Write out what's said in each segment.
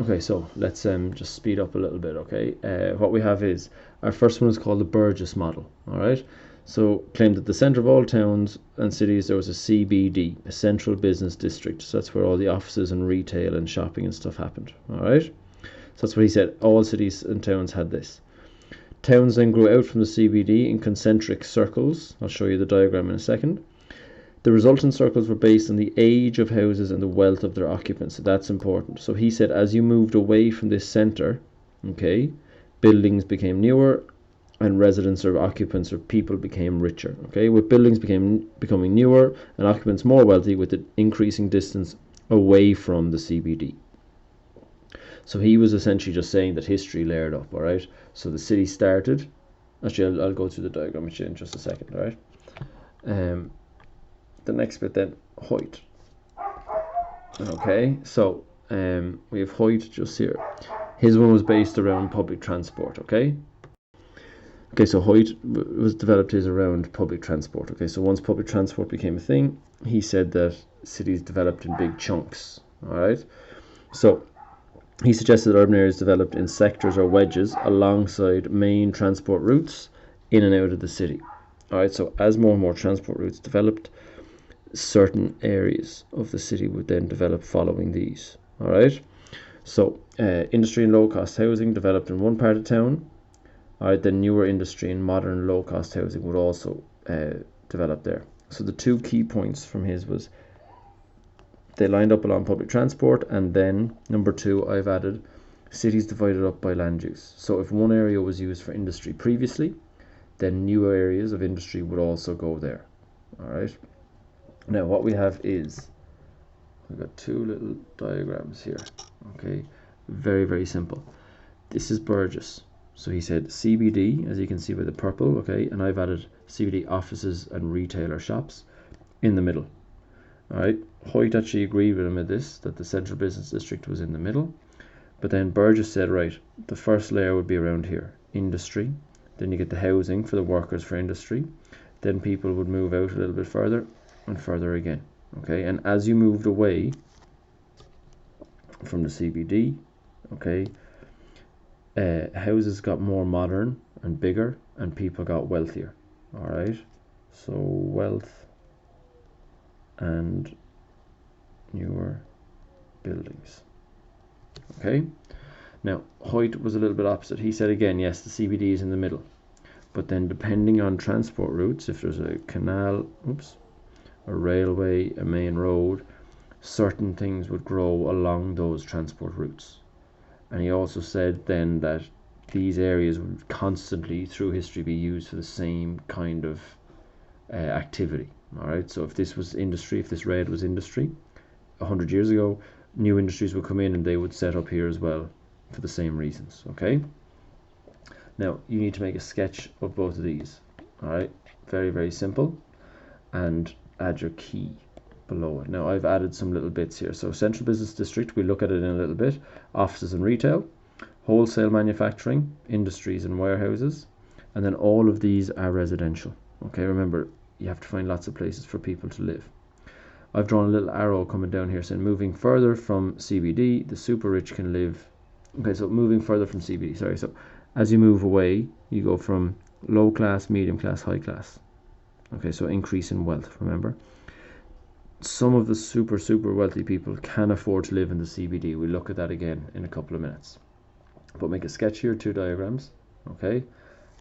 Okay, so let's just speed up a little bit, okay? What we have is, our first one is called the Burgess model, all right? So claimed that the center of all towns and cities there was a CBD, a central business district. So that's where all the offices and retail and shopping and stuff happened, all right? So that's what he said. All cities and towns had this. Towns then grew out from the CBD in concentric circles. I'll show you the diagram in a second. The resultant circles were based on the age of houses and the wealth of their occupants. So that's important. So he said as you moved away from this center, okay, buildings became newer and residents or occupants or people became richer. Okay, with buildings becoming newer and occupants more wealthy with the increasing distance away from the CBD. So he was essentially just saying that history layered up, all right? So the city started. Actually, I'll go through the diagram with you in just a second, all right? The next bit then, Hoyt. Okay, so we have Hoyt just here. His one was based around public transport, okay? Okay, so Hoyt was developed his around public transport, okay? So once public transport became a thing, he said that cities developed in big chunks, all right? So he suggested that urban areas developed in sectors or wedges alongside main transport routes in and out of the city. All right, so as more and more transport routes developed, certain areas of the city would then develop following these. All right, so industry and low-cost housing developed in one part of town. All right, then newer industry and modern low-cost housing would also develop there. So the two key points from his was they lined up along public transport, and then number two, I've added cities divided up by land use. So if one area was used for industry previously, then new areas of industry would also go there. All right. Now what we have is, we've got two little diagrams here. Okay, very, very simple. This is Burgess. So he said CBD, as you can see by the purple, okay, and I've added CBD offices and retailer shops in the middle. All right, Hoyt actually agreed with him at this, that the central business district was in the middle. But then Burgess said, right, the first layer would be around here, industry. Then you get the housing for the workers for industry. Then people would move out a little bit further and further again. Okay, and as you moved away from the CBD, okay, houses got more modern and bigger and people got wealthier. All right, so wealth and newer buildings. Okay, now Hoyt was a little bit opposite. He said again, yes, the CBD is in the middle, but then depending on transport routes, if there's a canal, a railway, a main road, certain things would grow along those transport routes. And he also said then that these areas would constantly through history be used for the same kind of activity. All right, so if this was industry, if this red was industry 100 years ago, new industries would come in and they would set up here as well for the same reasons. Okay, now you need to make a sketch of both of these. All right, very, very simple, and add your key below it. Now I've added some little bits here. So central business district, we'll look at it in a little bit. Offices and retail, wholesale manufacturing, industries and warehouses, and then all of these are residential. Okay, remember you have to find lots of places for people to live. I've drawn a little arrow coming down here saying moving further from CBD, the super rich can live. Okay, so moving further from CBD, sorry. So as you move away, you go from low class, medium class, high class. Okay, so increase in wealth, remember. Some of the super wealthy people can afford to live in the CBD. We'll look at that again in a couple of minutes. But make a sketch here, two diagrams, okay?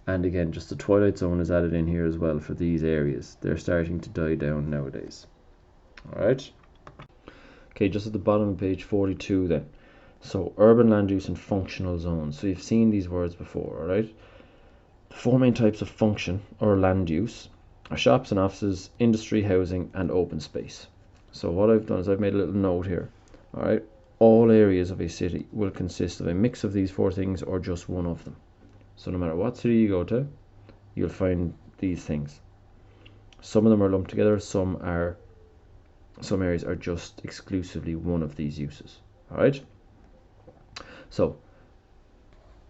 And again, just the twilight zone is added in here as well for these areas. They're starting to die down nowadays. All right. Okay, just at the bottom of page 42 then. So urban land use and functional zones. So you've seen these words before, all right? The four main types of function or land use are shops and offices, industry, housing, and open space. So what I've done is I've made a little note here. All right, all areas of a city will consist of a mix of these four things or just one of them. So no matter what city you go to, you'll find these things. Some of them are lumped together, some areas are just exclusively one of these uses. All right, so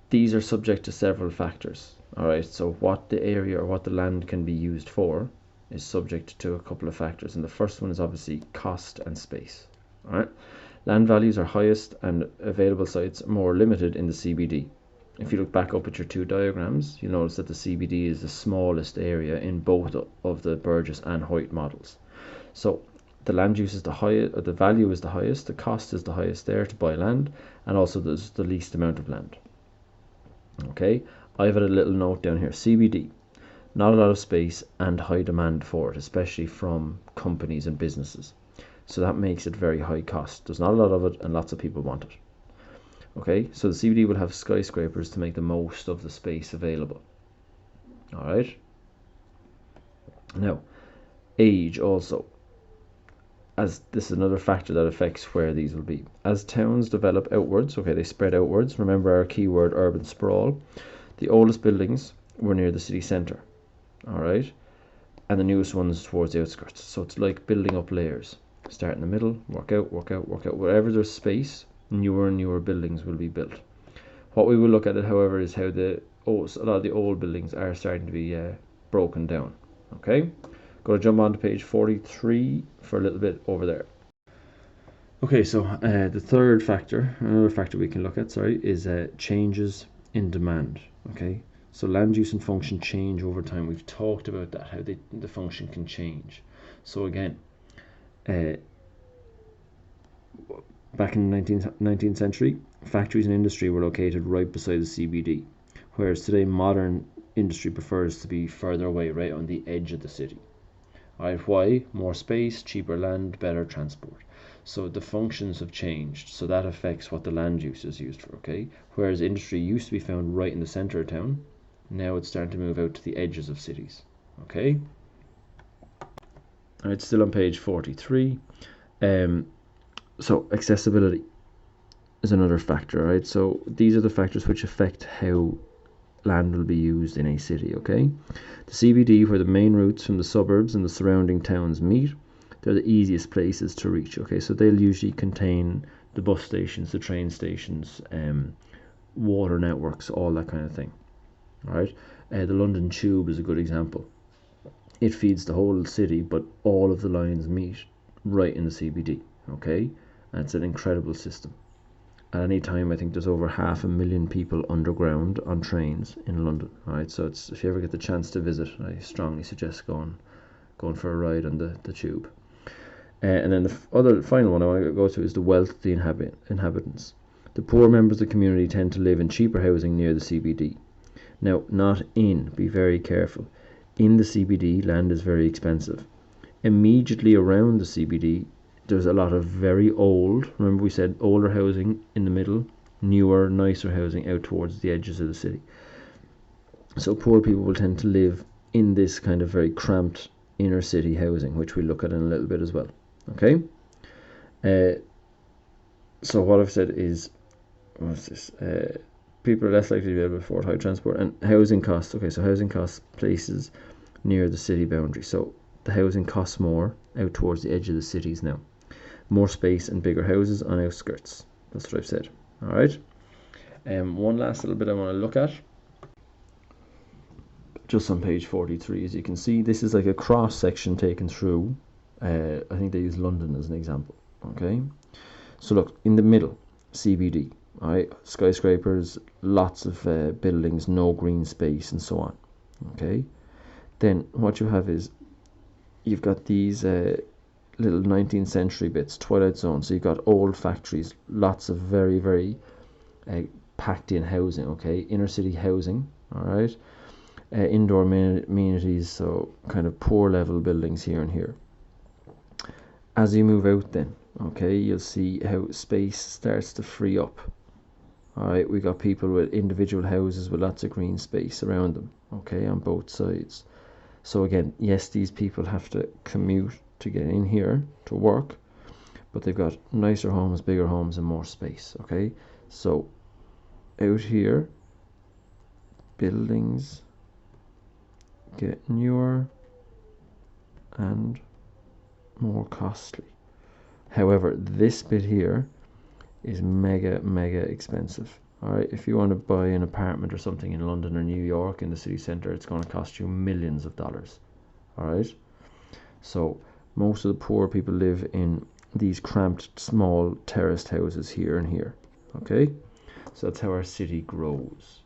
these are subject to several factors. All right, so what the area or what the land can be used for is subject to a couple of factors, and the first one is obviously cost and space. All right, Land values are highest and available sites more limited in the CBD. If you look back up at your two diagrams, you'll notice that the CBD is the smallest area in both of the Burgess and Hoyt models. So the land use is the highest, the value is the highest, the cost is the highest there to buy land, and also there's the least amount of land. Okay, I've had a little note down here. CBD, not a lot of space and high demand for it, especially from companies and businesses. So that makes it very high cost. There's not a lot of it and lots of people want it. Okay, so the CBD will have skyscrapers to make the most of the space available. All right. Now, age also, as this is another factor that affects where these will be. As towns develop outwards, okay, they spread outwards. Remember our keyword urban sprawl. The oldest buildings were near the city centre. All right, and the newest ones towards the outskirts. So it's like building up layers. Start in the middle, work out, work out, work out. Wherever there's space, newer and newer buildings will be built. What we will look at it, however, is how a lot of the old buildings are starting to be broken down. Okay, going to jump on to page 43 for a little bit over there. Okay, so the third factor, another factor we can look at, is changes in demand. Okay, so land use and function change over time. We've talked about that, how the function can change. So again, back in the 19th century, factories and industry were located right beside the CBD, whereas today modern industry prefers to be further away, right on the edge of the city. Alright, why? More space, cheaper land, better transport. So the functions have changed, so that affects what the land use is used for, okay? Whereas industry used to be found right in the centre of town, now it's starting to move out to the edges of cities, okay? Alright, still on page 43. So accessibility is another factor, right? So these are the factors which affect how land will be used in a city, okay? The CBD, where the main routes from the suburbs and the surrounding towns meet, they're the easiest places to reach, okay? So they'll usually contain the bus stations, the train stations, water networks, all that kind of thing, all right? The London Tube is a good example. It feeds the whole city, but all of the lines meet right in the CBD, okay? And it's an incredible system. At any time, I think there's over 500,000 people underground on trains in London. All right, so if you ever get the chance to visit, I strongly suggest going for a ride on the tube. And then the final one I want to go to is the wealth of the inhabitants. The poor members of the community tend to live in cheaper housing near the CBD. Now, be very careful. In the CBD, land is very expensive. Immediately around the CBD, there's a lot of very old, remember we said older housing in the middle, newer, nicer housing out towards the edges of the city. So poor people will tend to live in this kind of very cramped inner city housing, which we'll look at in a little bit as well. Okay? So what I've said is, what's this? People are less likely to be able to afford high transport and housing costs. Okay, so housing costs places near the city boundary. So the housing costs more out towards the edge of the cities now. More space and bigger houses on outskirts. That's what I've said. All right. One last little bit I want to look at. Just on page 43, as you can see, this is like a cross section taken through. I think they use London as an example. Okay. So look, in the middle, CBD. All right. Skyscrapers, lots of buildings, no green space, and so on. Okay. Then what you have is you've got these little 19th century bits, twilight zone. So you've got old factories, lots of very, very packed in housing, okay? Inner city housing, all right? Indoor amenities, so kind of poor level buildings here and here. As you move out then, okay, you'll see how space starts to free up. All right, we got people with individual houses with lots of green space around them, okay, on both sides. So again, yes, these people have to commute to get in here to work, but they've got nicer homes, bigger homes, and more space, okay? So out here, buildings get newer and more costly. However, this bit here is mega expensive. All right, if you want to buy an apartment or something in London or New York in the city centre, it's going to cost you millions of dollars. All right, so most of the poor people live in these cramped small terraced houses here and here. Okay, so that's how our city grows.